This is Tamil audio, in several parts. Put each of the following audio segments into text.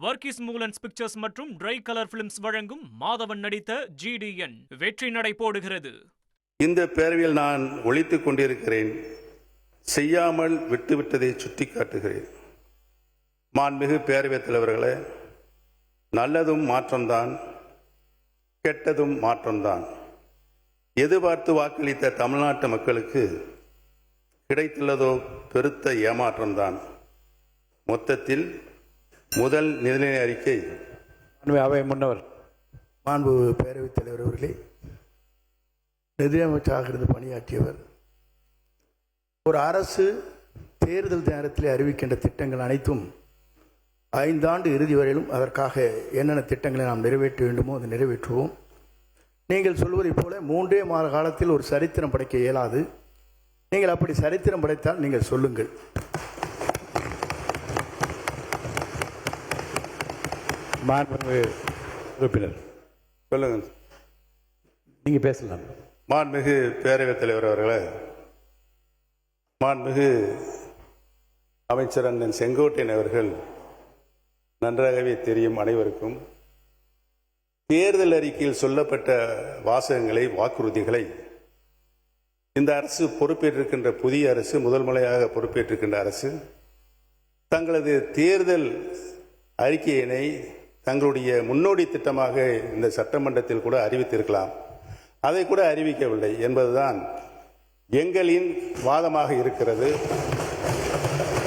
வர்கீஸ் மூலன்ஸ் பிக்சர்ஸ் மற்றும் ட்ரை கலர் பிலிம்ஸ் வழங்கும் மாதவன் நடித்த GDN வெற்றி நடை போடுகிறது. இந்த பேரவையில் நான் ஒழித்துக் கொண்டிருக்கிறேன். செய்யாமல் விட்டுவிட்டதை சுட்டிக்காட்டுகிறேன். மாண்புமிகு பேரவைத் தலைவர்களே, நல்லதும் மாற்றம்தான், கெட்டதும் மாற்றம்தான். எதிர்பார்த்து வாக்களித்த தமிழ்நாட்டு மக்களுக்கு கிடைத்துள்ளதோ பெருத்த ஏமாற்றம்தான். மொத்தத்தில் முதல் நிதிநிலை அறிக்கை. அவை முன்னவர் மாண்பு பேரவைத் தலைவர் அவர்களே, நிதியமைச்சராக இருந்து பணியாற்றியவர். ஒரு அரசு தேர்தல் நேரத்தில் அறிவிக்கின்ற திட்டங்கள் அனைத்தும் 5 ஆண்டு இறுதி வரையிலும் அதற்காக என்னென்ன திட்டங்களை நாம் நிறைவேற்ற வேண்டுமோ அதை நிறைவேற்றுவோம். நீங்கள் சொல்வதைப் போல 3 மாத காலத்தில் ஒரு சரித்திரம் படைக்க இயலாது. நீங்கள் அப்படி சரித்திரம் படைத்தால் நீங்கள் சொல்லுங்கள். மாண்புமிகு உறுப்பினர் சொல்லுங்கள். நீங்கள் பேசலாம். மாண்புமிகு பேரவைத் தலைவர் அவர்களே, மாண்புமிகு அமைச்சர் அண்ணன் செங்கோட்டையன் அவர்கள் நன்றாகவே தெரியும் அனைவருக்கும். தேர்தல் அறிக்கையில் சொல்லப்பட்ட வாசகங்களை, வாக்குறுதிகளை இந்த அரசு பொறுப்பேற்றிருக்கின்ற புதிய அரசு, முதல் முறையாக பொறுப்பேற்றிருக்கின்ற அரசு தங்களது தேர்தல் அறிக்கையினை தங்களுடைய முன்னோடி திட்டமாக இந்த சட்டமன்றத்தில் கூட அறிவித்திருக்கலாம். அதை கூட அறிவிக்கவில்லை என்பதுதான் எங்களின் வாதமாக இருக்கிறது.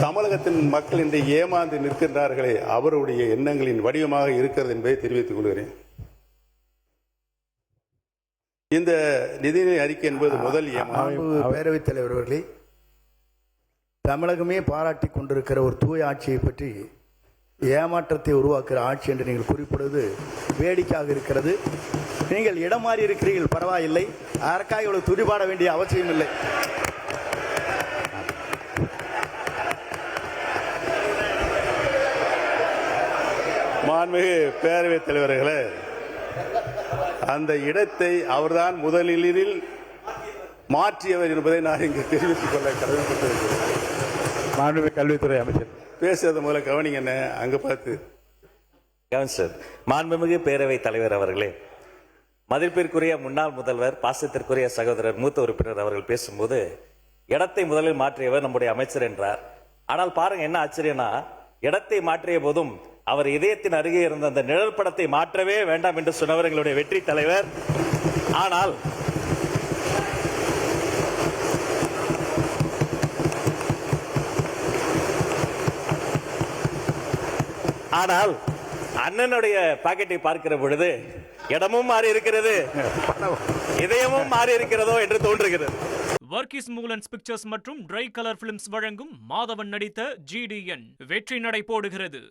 தமிழகத்தின் மக்கள் இன்று ஏமாந்து நிற்கின்றார்களே, அவருடைய எண்ணங்களின் வடிவமாக இருக்கிறது என்பதை தெரிவித்துக் கொள்கிறேன். இந்த நிதிநிலை அறிக்கை என்பது முதல் பேரவைத் தலைவர் அவர்களே, தமிழகமே பாராட்டி கொண்டிருக்கிற ஒரு தூய ஆட்சியை பற்றி ஏமாற்றத்தை உருவாக்குகிற ஆட்சி என்று நீங்கள் குறிப்பிடுவது வேடிக்கையாக இருக்கிறது. நீங்கள் இடம் மாறி இருக்கிறீர்கள், பரவாயில்லை. அதற்காக இவ்வளவு துதிபாட வேண்டிய அவசியம் இல்லை. மாண்புமிகு பேரவைத் தலைவர்களே, அந்த இடத்தை அவர்தான் முதலில் மாற்றியவர் என்பதை நான் இங்கு தெரிவித்துக் கொள்ள கடமைப்பட்டிருக்கிறேன். மாண்புமிகு கல்வித்துறை அமைச்சர் பேசுறத முதல்ல கவனிங்க. என்ன அங்க பார்த்து சார். மாண்புமிகு பேரவைத் தலைவர் அவர்களே, மதிப்பிற்குரிய முன்னாள் முதல்வர், பாசத்திற்குரிய சகோதரர் மூத்த உறுப்பினர் அவர்கள் பேசும்போது இடத்தை முதலில் மாற்றியவர் நம்முடைய அமைச்சர் என்றார். ஆனால் பாருங்க என்ன ஆச்சரியம்னா, இடத்தை மாற்றிய போதும் அவர் இதயத்தின் அருகே இருந்த அந்த நிழல் படத்தை மாற்றவே வேண்டாம் என்று சொன்னவர் எங்களுடைய வெற்றி தலைவர். ஆனால் அண்ணனுடைய பாக்கெட்டை பார்க்கிற பொழுது இடமும் மாறி இருக்கிறது, இதயமும் மாறி இருக்கிறதோ என்று தோன்றுகிறது. வர்கீஸ் மூலன்ஸ் பிக்சர்ஸ் மற்றும் ட்ரை கலர் பிலிம்ஸ் வழங்கும் மாதவன் நடித்த GDN வெற்றி நடை போடுகிறது.